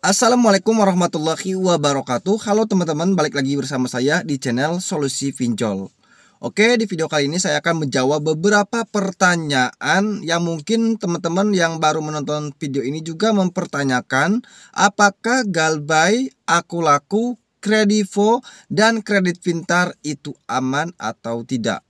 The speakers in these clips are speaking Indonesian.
Assalamualaikum warahmatullahi wabarakatuh. Halo teman-teman, balik lagi bersama saya di channel Solusi Pinjol. Oke, di video kali ini saya akan menjawab beberapa pertanyaan yang mungkin teman-teman yang baru menonton video ini juga mempertanyakan, apakah Galbay, Akulaku, Kredivo, dan Kredit Pintar itu aman atau tidak?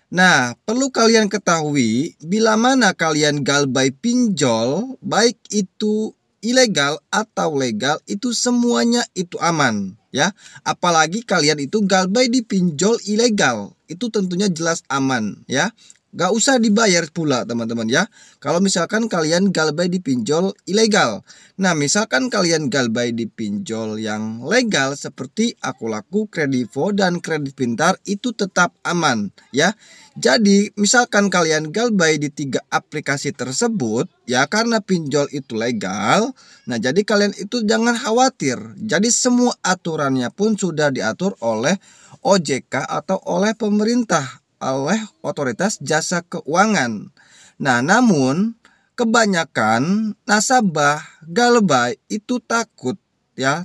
Nah, perlu kalian ketahui, bila mana kalian Galbay pinjol, baik itu ilegal atau legal, itu semuanya itu aman, ya. Apalagi kalian itu Galbay dipinjol ilegal, itu tentunya jelas aman, ya. Gak usah dibayar pula teman-teman, ya. Kalau misalkan kalian Galbay dipinjol ilegal. Nah, misalkan kalian Galbay dipinjol yang legal seperti Akulaku, Kredivo, dan Kredit Pintar, itu tetap aman, ya. Jadi misalkan kalian Galbay di 3 aplikasi tersebut, ya, karena pinjol itu legal. Nah, jadi kalian itu jangan khawatir. Jadi semua aturannya pun sudah diatur oleh OJK atau oleh pemerintah, oleh otoritas jasa keuangan. Nah, namun kebanyakan nasabah Galbay itu takut, ya,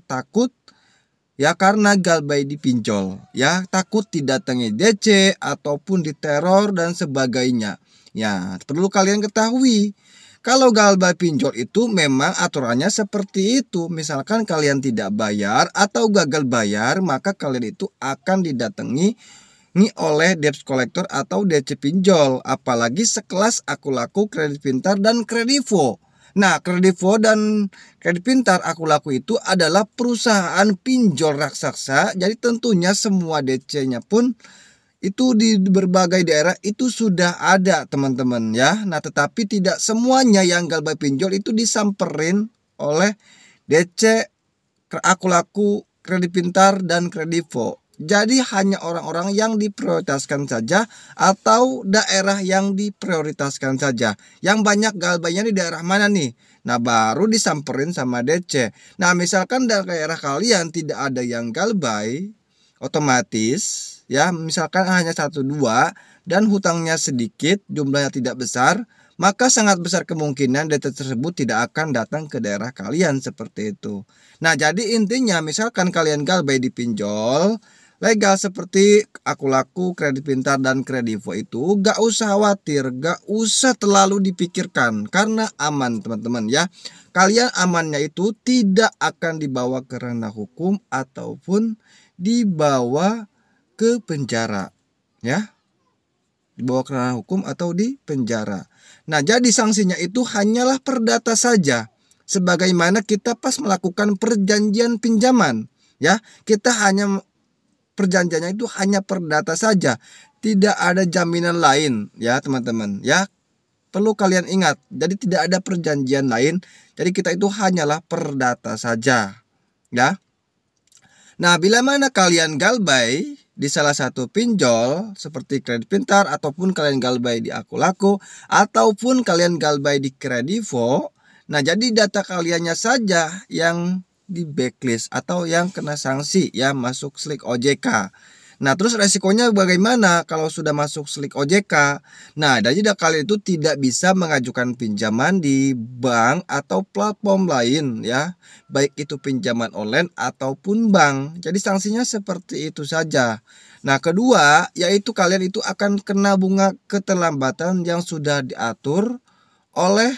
karena Galbay dipinjol, ya, takut didatangi DC ataupun diteror dan sebagainya. Ya, perlu kalian ketahui, kalau Galbay pinjol itu memang aturannya seperti itu. Misalkan kalian tidak bayar atau gagal bayar, maka kalian itu akan didatangi oleh debt collector atau DC pinjol, apalagi sekelas Akulaku, Kredit Pintar, dan Kredivo. Nah, Kredivo dan Kredit Pintar, Akulaku itu adalah perusahaan pinjol raksasa. Jadi tentunya semua DC-nya pun itu di berbagai daerah itu sudah ada teman-teman, ya. Nah, tetapi tidak semuanya yang Galbay pinjol itu disamperin oleh DC Akulaku, Kredit Pintar, dan Kredivo. Jadi hanya orang-orang yang diprioritaskan saja atau daerah yang diprioritaskan saja. Yang banyak Galbaynya di daerah mana nih? Nah, baru disamperin sama DC. Nah, misalkan daerah kalian tidak ada yang Galbay, otomatis, ya, misalkan hanya 1-2 dan hutangnya sedikit, jumlahnya tidak besar, maka sangat besar kemungkinan data tersebut tidak akan datang ke daerah kalian seperti itu. Nah, jadi intinya misalkan kalian Galbay dipinjol legal seperti Akulaku, Kredit Pintar, dan Kredivo itu gak usah khawatir, gak usah terlalu dipikirkan karena aman teman-teman, ya. Kalian amannya itu tidak akan dibawa ke ranah hukum ataupun dibawa ke penjara, ya. Dibawa ke ranah hukum atau di penjara. Nah, jadi sanksinya itu hanyalah perdata saja. Sebagaimana kita pas melakukan perjanjian pinjaman, ya. Kita hanya perjanjiannya itu hanya perdata saja, tidak ada jaminan lain, ya teman-teman, ya. Perlu kalian ingat, jadi tidak ada perjanjian lain, jadi kita itu hanyalah perdata saja, ya. Nah, bila mana kalian Galbay di salah satu pinjol seperti Kredit Pintar, ataupun kalian Galbay di Akulaku, ataupun kalian Galbay di Kredivo, nah, jadi data kaliannya saja yang di backlist atau yang kena sanksi, ya, masuk slik OJK. Nah, terus resikonya bagaimana kalau sudah masuk slik OJK? Nah, jadi kalian itu tidak bisa mengajukan pinjaman di bank atau platform lain, ya, baik itu pinjaman online ataupun bank. Jadi sanksinya seperti itu saja. Nah, kedua yaitu kalian itu akan kena bunga keterlambatan yang sudah diatur oleh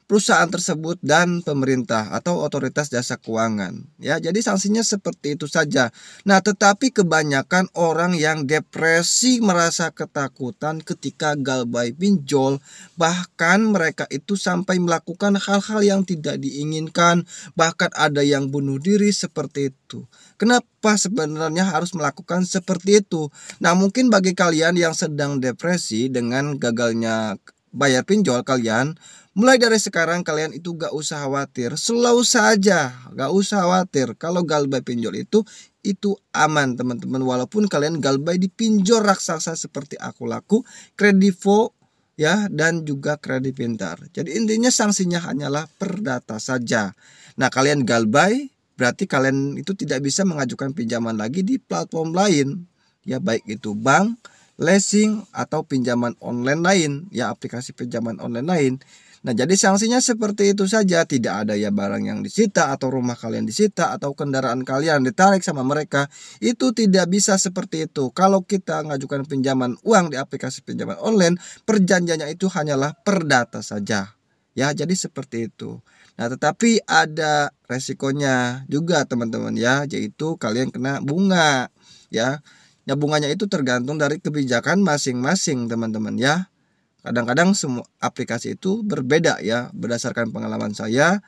perusahaan tersebut dan pemerintah atau otoritas jasa keuangan, ya. Jadi sanksinya seperti itu saja. Nah, tetapi kebanyakan orang yang depresi, merasa ketakutan ketika Galbay pinjol, bahkan mereka itu sampai melakukan hal-hal yang tidak diinginkan, bahkan ada yang bunuh diri seperti itu. Kenapa sebenarnya harus melakukan seperti itu? Nah, mungkin bagi kalian yang sedang depresi dengan gagalnya bayar pinjol kalian, mulai dari sekarang kalian itu gak usah khawatir, slow saja, gak usah khawatir. Kalau Galbay pinjol itu aman teman-teman, walaupun kalian Galbay dipinjol raksasa seperti Akulaku, Kredivo, ya, dan juga Kredit Pintar. Jadi intinya sanksinya hanyalah perdata saja. Nah, kalian Galbay berarti kalian itu tidak bisa mengajukan pinjaman lagi di platform lain, ya, baik itu bank, leasing, atau pinjaman online lain, ya, aplikasi pinjaman online lain. Nah, jadi sanksinya seperti itu saja, tidak ada ya barang yang disita atau rumah kalian disita atau kendaraan kalian ditarik sama mereka. Itu tidak bisa seperti itu. Kalau kita ngajukan pinjaman uang di aplikasi pinjaman online, perjanjiannya itu hanyalah perdata saja. Ya, jadi seperti itu. Nah, tetapi ada resikonya juga teman-teman ya, yaitu kalian kena bunga ya. Ya, bunganya itu tergantung dari kebijakan masing-masing teman-teman ya. Kadang-kadang semua aplikasi itu berbeda ya. Berdasarkan pengalaman saya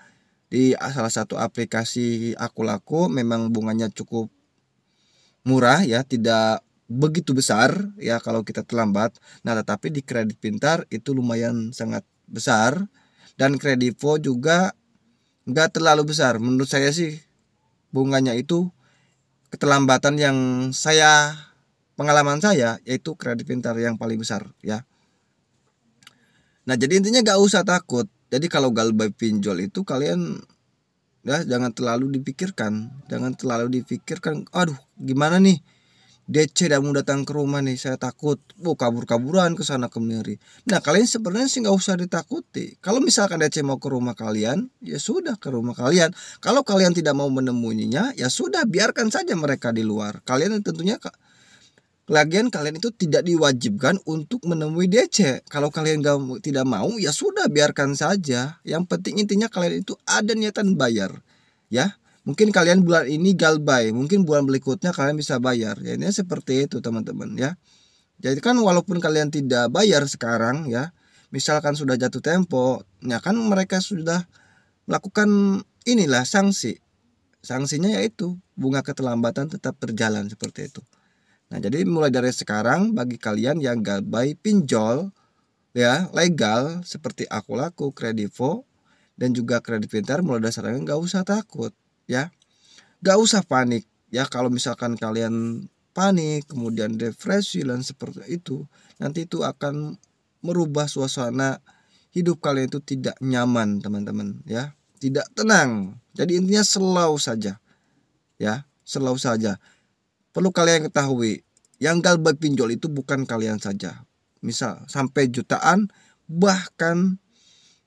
di salah satu aplikasi Aku Laku memang bunganya cukup murah ya, tidak begitu besar ya kalau kita terlambat. Nah, tetapi di Kredit Pintar itu lumayan sangat besar, dan Kredivo juga nggak terlalu besar. Menurut saya sih bunganya itu keterlambatan yang pengalaman saya yaitu Kredit Pintar yang paling besar ya. Nah, jadi intinya gak usah takut. Jadi kalau galbay pinjol itu kalian ya jangan terlalu dipikirkan. Jangan terlalu dipikirkan, aduh gimana nih, DC mau datang ke rumah nih, saya takut. Kabur-kaburan ke sana kemari. Nah, kalian sebenarnya sih gak usah ditakuti. Kalau misalkan DC mau ke rumah kalian, ya sudah ke rumah kalian. Kalau kalian tidak mau menemuinya, ya sudah biarkan saja mereka di luar. Kalian tentunya lagian kalian itu tidak diwajibkan untuk menemui DC. Kalau kalian tidak mau, ya sudah biarkan saja. Yang penting intinya kalian itu ada niatan bayar. Ya, mungkin kalian bulan ini galbay, mungkin bulan berikutnya kalian bisa bayar. Ya, ini seperti itu teman-teman ya. Jadi kan walaupun kalian tidak bayar sekarang ya, misalkan sudah jatuh tempo, ya kan mereka sudah melakukan inilah sanksi. Sanksinya yaitu bunga keterlambatan tetap berjalan seperti itu. Nah, jadi mulai dari sekarang bagi kalian yang galbay pinjol ya legal seperti Aku Laku, Kredivo dan juga Kredit Pintar, mulai dari sekarang nggak usah takut ya. Nggak usah panik ya. Kalau misalkan kalian panik kemudian depresi dan seperti itu, nanti itu akan merubah suasana hidup kalian itu tidak nyaman teman-teman ya. Tidak tenang. Jadi intinya slow saja ya, slow saja. Perlu kalian ketahui, yang galbay pinjol itu bukan kalian saja. Misal sampai jutaan, bahkan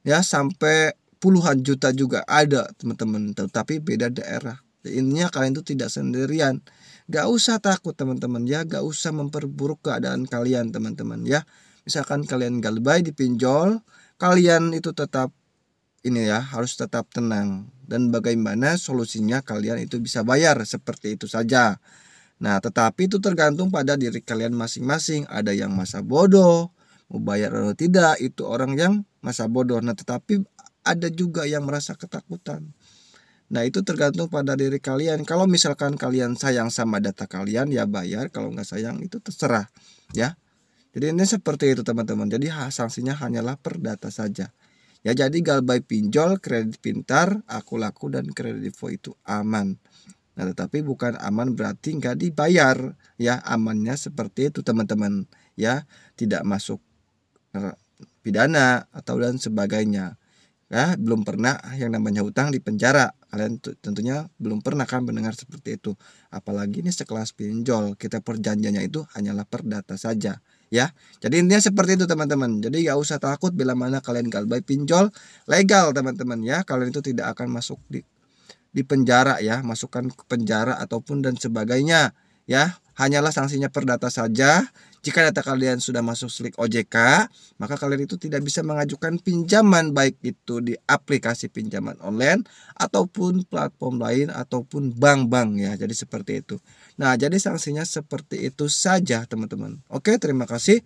ya sampai puluhan juta juga ada teman-teman. Tetapi beda daerah. Intinya kalian itu tidak sendirian. Gak usah takut teman-teman ya. Gak usah memperburuk keadaan kalian teman-teman ya. Misalkan kalian galbay dipinjol, kalian itu tetap ini ya, harus tetap tenang. Dan bagaimana solusinya kalian itu bisa bayar, seperti itu saja. Nah, tetapi itu tergantung pada diri kalian masing-masing. Ada yang masa bodoh, mau bayar atau tidak, itu orang yang masa bodoh. Nah, tetapi ada juga yang merasa ketakutan. Nah, itu tergantung pada diri kalian. Kalau misalkan kalian sayang sama data kalian, ya bayar. Kalau nggak sayang, itu terserah ya. Jadi ini seperti itu teman-teman. Jadi sanksinya hanyalah per data saja. Ya, jadi galbay pinjol, Kredit Pintar, Aku Laku dan Kredivo itu aman. Nah, tetapi bukan aman berarti nggak dibayar ya. Amannya seperti itu teman-teman ya, tidak masuk pidana atau dan sebagainya ya. Belum pernah yang namanya hutang di penjara. Kalian tentunya belum pernah kan mendengar seperti itu. Apalagi ini sekelas pinjol, kita perjanjiannya itu hanyalah per data saja ya. Jadi intinya seperti itu teman-teman. Jadi gak usah takut bila mana kalian galbay pinjol legal teman-teman ya. Kalian itu tidak akan masuk di penjara ya, masukkan ke penjara ataupun dan sebagainya ya. Hanyalah sanksinya per data saja. Jika data kalian sudah masuk slik OJK, maka kalian itu tidak bisa mengajukan pinjaman, baik itu di aplikasi pinjaman online ataupun platform lain ataupun bank-bank ya. Jadi seperti itu. Nah, jadi sanksinya seperti itu saja teman-teman. Oke, terima kasih.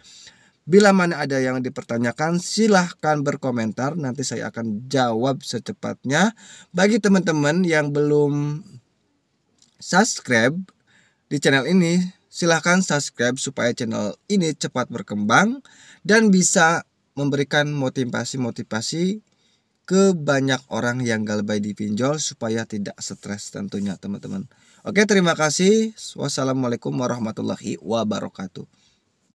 Bila mana ada yang dipertanyakan, silahkan berkomentar. Nanti saya akan jawab secepatnya. Bagi teman-teman yang belum subscribe di channel ini, silahkan subscribe supaya channel ini cepat berkembang dan bisa memberikan motivasi-motivasi ke banyak orang yang galbay di pinjol supaya tidak stres tentunya teman-teman. Oke, terima kasih. Wassalamualaikum warahmatullahi wabarakatuh.